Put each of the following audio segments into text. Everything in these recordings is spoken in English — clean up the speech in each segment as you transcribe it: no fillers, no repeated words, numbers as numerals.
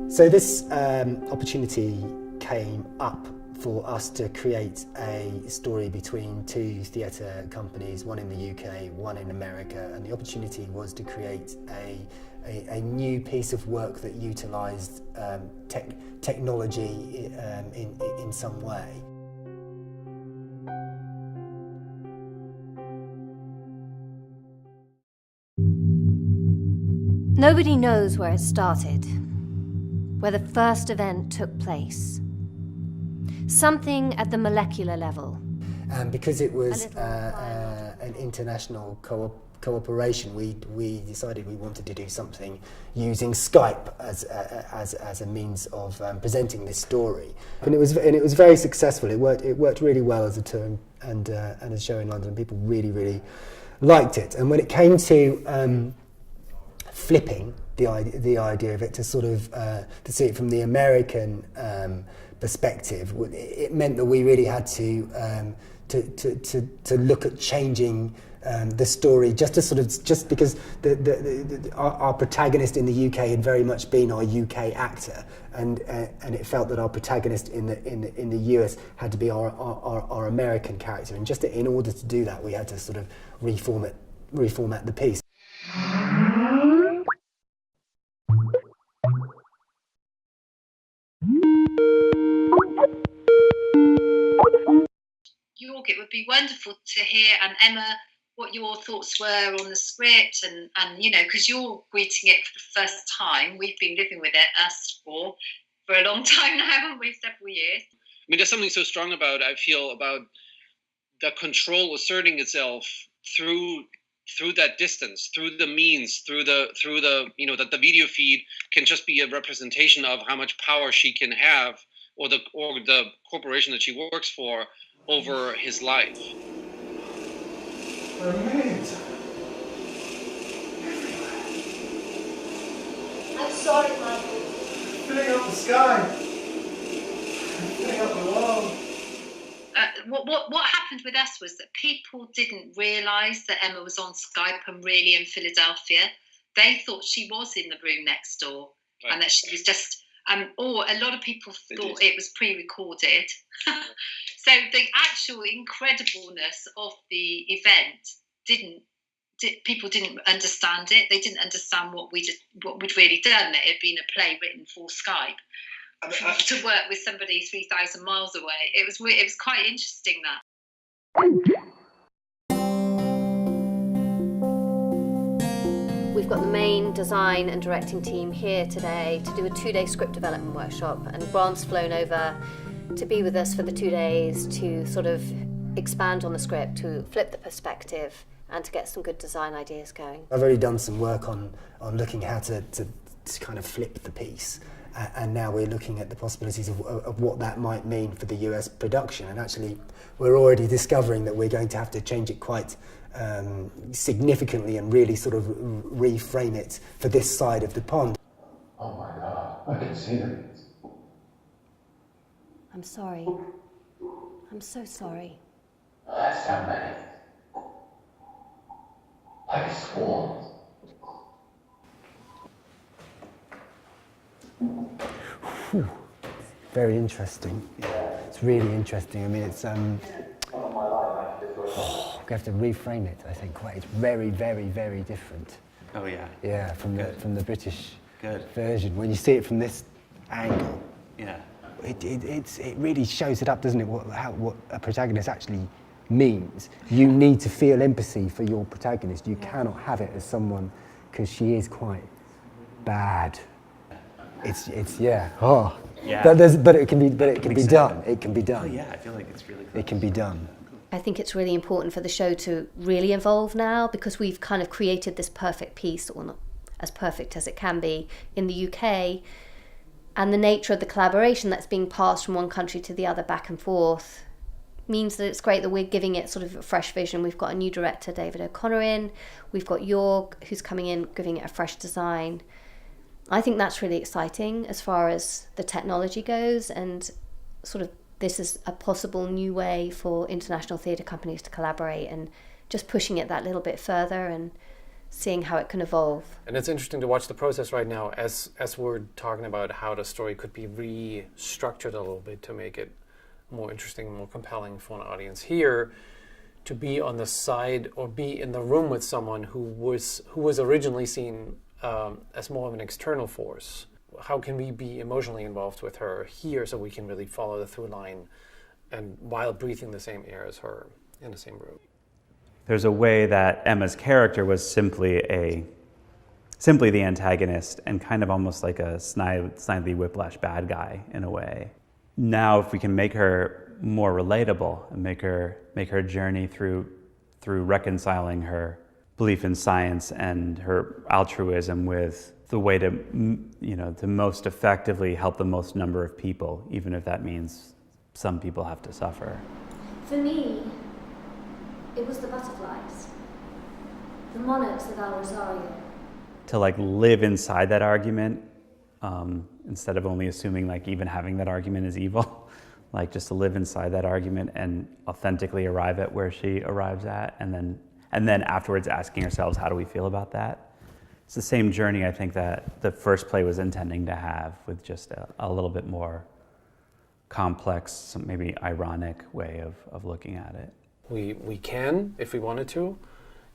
So this opportunity came up for us to create a story between two theatre companies, one in the UK, one in America, and the opportunity was to create a new piece of work that utilised technology in some way. Nobody knows where it started, where the first event took place. Something at the molecular level. And because it was an international cooperation, we decided we wanted to do something using Skype as a means of presenting this story. And it was very successful. It worked really well as a tour and a show in London. People really liked it. And when it came to flipping the idea of it to sort of to see it from the American perspective, it meant that we really had to look at changing the story just because our protagonist in the UK had very much been our UK actor, and it felt that our protagonist in the US had to be our American character, and just in order to do that we had to sort of reformat the piece. York, it would be wonderful to hear, and Emma, what your thoughts were on the script, and you know, because you're greeting it for the first time. We've been living with it, us for a long time now, haven't we? Several years. I mean, there's something so strong about, I feel, about the control asserting itself through that distance, through the means, through the you know, that the video feed can just be a representation of how much power she can have, or the corporation that she works for, over his life. I'm sorry, Michael. Filling up the sky. Filling up the world. What happened with us was that people didn't realise that Emma was on Skype and really in Philadelphia. They thought she was in the room next door, right, and that she was just... or a lot of people thought it was pre-recorded. So the actual incredibleness of the event people didn't understand it. They didn't understand what we'd really done. That it had been a play written for Skype to work with somebody 3,000 miles away. It was quite interesting, that. We've got the main design and directing team here today to do a 2-day script development workshop, and Grant's flown over to be with us for the 2 days to sort of expand on the script, to flip the perspective and to get some good design ideas going. I've already done some work on looking how to kind of flip the piece, and now we're looking at the possibilities of what that might mean for the US production, and actually we're already discovering that we're going to have to change it quite significantly and really sort of reframe it for this side of the pond. Oh my God, I can see it. I'm sorry. I'm so sorry. That's how many. Like swarms. Very interesting. Yeah. It's really interesting. I mean, it's we have to reframe it, I think. It's very different. Oh yeah. Yeah, from the British version. When you see it from this angle, yeah, it really shows it up, doesn't it? What a protagonist actually means. You need to feel empathy for your protagonist. You cannot have it as someone, because she is quite bad. It's yeah. Oh. Yeah. But it can be done. It can be done. Oh yeah, I feel like it's really close. It can be done. I think it's really important for the show to really evolve now, because we've kind of created this perfect piece, or not as perfect as it can be, in the UK, and the nature of the collaboration that's being passed from one country to the other back and forth means that it's great that we're giving it sort of a fresh vision. We've got a new director, David O'Connor, in. We've got York, who's coming in, giving it a fresh design. I think that's really exciting as far as the technology goes, and sort of this is a possible new way for international theatre companies to collaborate and just pushing it that little bit further and seeing how it can evolve. And it's interesting to watch the process right now as we're talking about how the story could be restructured a little bit to make it more interesting, more compelling for an audience here, to be on the side or be in the room with someone who was originally seen as more of an external force. How can we be emotionally involved with her here so we can really follow the through line and while breathing the same air as her in the same room? There's a way that Emma's character was simply the antagonist and kind of almost like a snidely Whiplash bad guy in a way. Now, if we can make her more relatable and make her journey through reconciling her belief in science and her altruism with the way to most effectively help the most number of people, even if that means some people have to suffer. For me, it was the butterflies, the monarchs of Al Rosario. To live inside that argument, instead of only assuming even having that argument is evil, just to live inside that argument and authentically arrive at where she arrives at, and then afterwards asking ourselves, how do we feel about that? It's the same journey I think that the first play was intending to have, with just a little bit more complex, maybe ironic way of looking at it. We can, if we wanted to,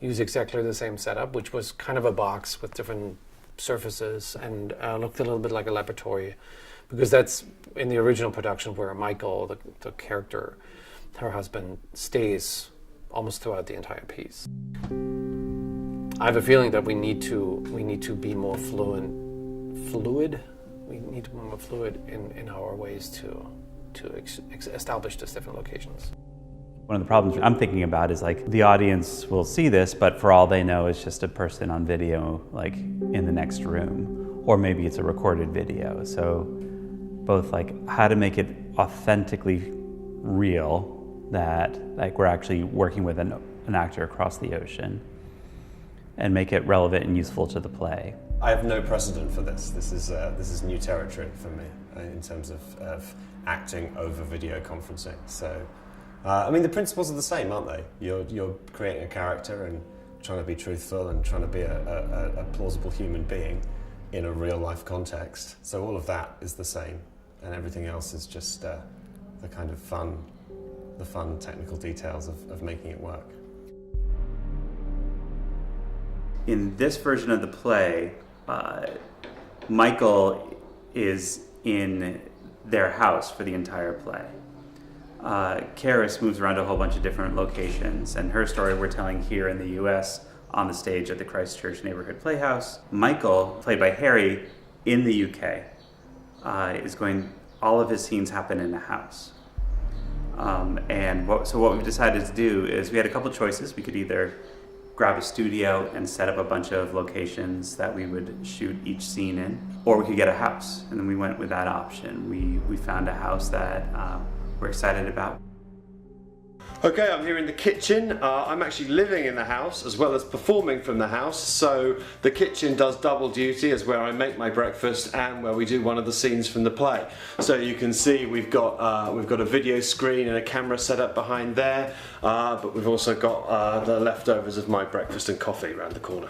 use exactly the same setup, which was kind of a box with different surfaces and looked a little bit like a laboratory, because that's in the original production where Michael, the character, her husband, stays almost throughout the entire piece. I have a feeling that we need to be more fluid. We need to be more fluid in our ways to establish these different locations. One of the problems I'm thinking about is the audience will see this, but for all they know, it's just a person on video, in the next room, or maybe it's a recorded video. So both how to make it authentically real, that we're actually working with an actor across the ocean, and make it relevant and useful to the play. I have no precedent for this. This is new territory for me in terms of acting over video conferencing. So. The principles are the same, aren't they? You're creating a character and trying to be truthful and trying to be a plausible human being in a real life context. So all of that is the same, and everything else is just the kind of fun technical details of making it work. In this version of the play, Michael is in their house for the entire play. Karis moves around to a whole bunch of different locations, and her story we're telling here in the US on the stage at the Christchurch Neighborhood Playhouse. Michael, played by Harry, in the UK, all of his scenes happen in the house. So what we've decided to do is we had a couple choices. We could either grab a studio and set up a bunch of locations that we would shoot each scene in, or we could get a house, and then we went with that option. We found a house that we're excited about. Okay, I'm here in the kitchen. I'm actually living in the house as well as performing from the house, so the kitchen does double duty as where I make my breakfast and where we do one of the scenes from the play. So you can see we've got a video screen and a camera set up behind there, but we've also got the leftovers of my breakfast and coffee around the corner.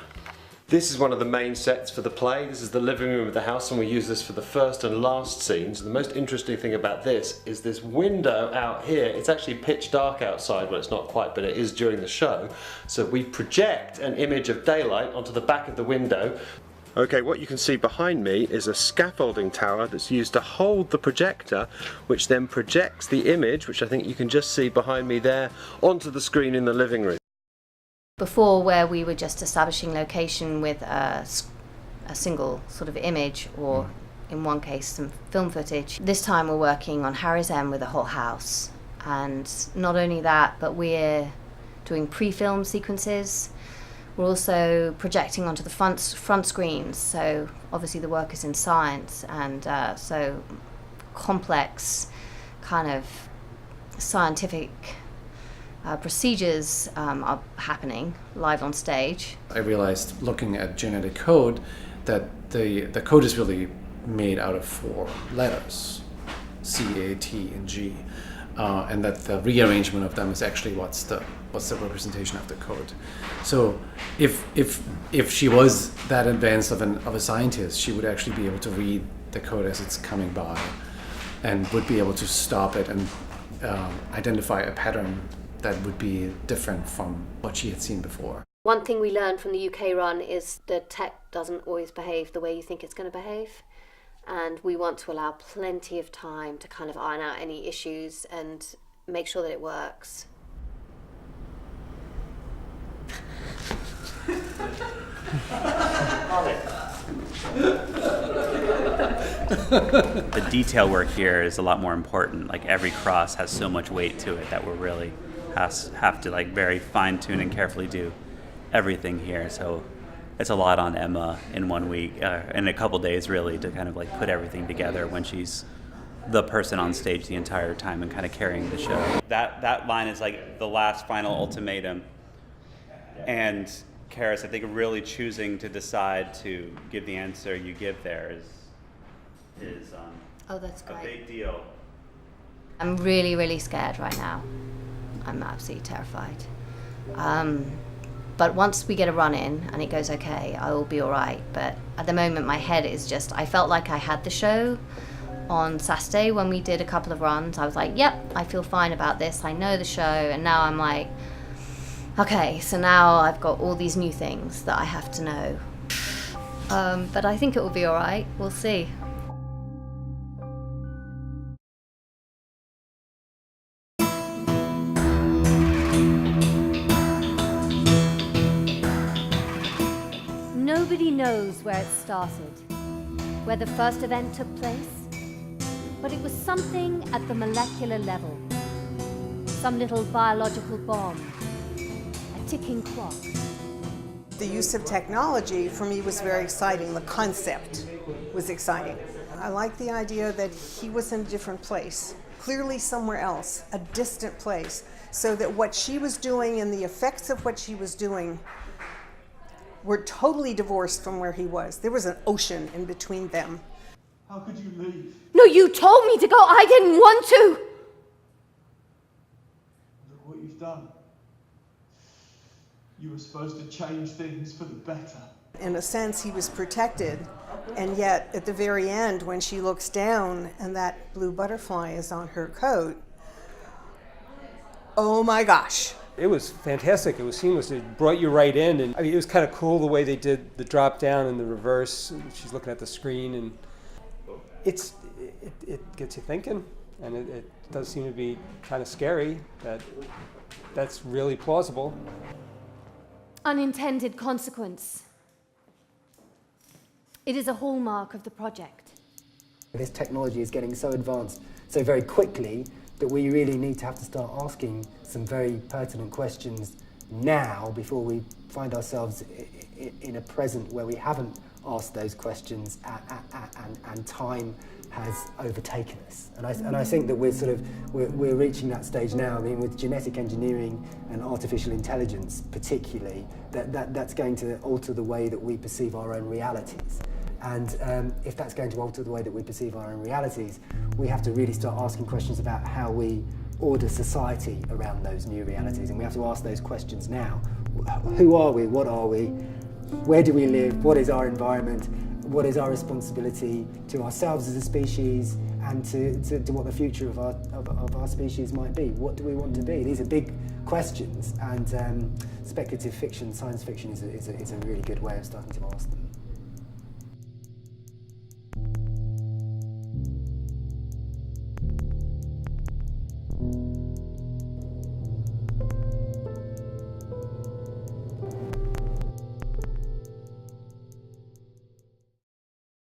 This is one of the main sets for the play. This is the living room of the house, and we use this for the first and last scenes. The most interesting thing about this is this window out here. It's actually pitch dark outside. Well, it's not quite, but it is during the show. So we project an image of daylight onto the back of the window. Okay, what you can see behind me is a scaffolding tower that's used to hold the projector, which then projects the image, which I think you can just see behind me there, onto the screen in the living room. Before, where we were just establishing location with a single sort of image, or in one case some film footage, this time we're working on Harry's End with a whole house. And not only that, but we're doing pre-film sequences. We're also projecting onto the front screens, so obviously the work is in science, and so complex kind of scientific procedures are happening live on stage. I realized, looking at genetic code, that the code is really made out of 4 letters, C, A, T, and G. and that the rearrangement of them is actually what's the representation of the code. So if she was that advanced of a scientist, she would actually be able to read the code as it's coming by, and would be able to stop it and identify a pattern that would be different from what she had seen before. One thing we learned from the UK run is the tech doesn't always behave the way you think it's going to behave. And we want to allow plenty of time to kind of iron out any issues and make sure that it works. The detail work here is a lot more important. Like every cross has so much weight to it that we're really have to like very fine tune and carefully do everything here. So it's a lot on Emma in 1 week, in a couple days really, to kind of like put everything together when she's the person on stage the entire time and kind of carrying the show. That line is like the last final ultimatum. And Karis, I think really choosing to decide to give the answer you give there is Oh, that's a great. big deal. I'm really, really scared right now. I'm absolutely terrified. But once we get a run in and it goes okay, I will be all right. But at the moment, my head is just, I felt like I had the show on Saturday when we did a couple of runs. I was like, yep, I feel fine about this. I know the show. And now I'm like, okay, so now I've got all these new things that I have to know. But I think it will be all right. We'll see. Nobody knows where it started, where the first event took place, but it was something at the molecular level. Some little biological bomb, a ticking clock. The use of technology for me was very exciting. The concept was exciting. I like the idea that he was in a different place, clearly somewhere else, a distant place, so that what she was doing and the effects of what she was doing were totally divorced from where he was. There was an ocean in between them. How could you leave? No, you told me to go. I didn't want to. Look what you've done. You were supposed to change things for the better. In a sense, he was protected, and yet at the very end, when she looks down and that blue butterfly is on her coat, oh my gosh. It was fantastic. It was seamless. It brought you right in, and I mean, it was kind of cool the way they did the drop down and the reverse. She's looking at the screen, and it gets you thinking, and it does seem to be kind of scary that that's really plausible. Unintended consequence. It is a hallmark of the project. This technology is getting so advanced so very quickly that we really need to have to start asking some very pertinent questions now before we find ourselves in a present where we haven't asked those questions and time has overtaken us. And I think that we're reaching that stage now. I mean, with genetic engineering and artificial intelligence particularly, that's going to alter the way that we perceive our own realities. And if that's going to alter the way that we perceive our own realities, we have to really start asking questions about how we order society around those new realities. And we have to ask those questions now. Who are we? What are we? Where do we live? What is our environment? What is our responsibility to ourselves as a species and to what the future of our species might be? What do we want to be? These are big questions, and speculative fiction, science fiction is a really good way of starting to ask them.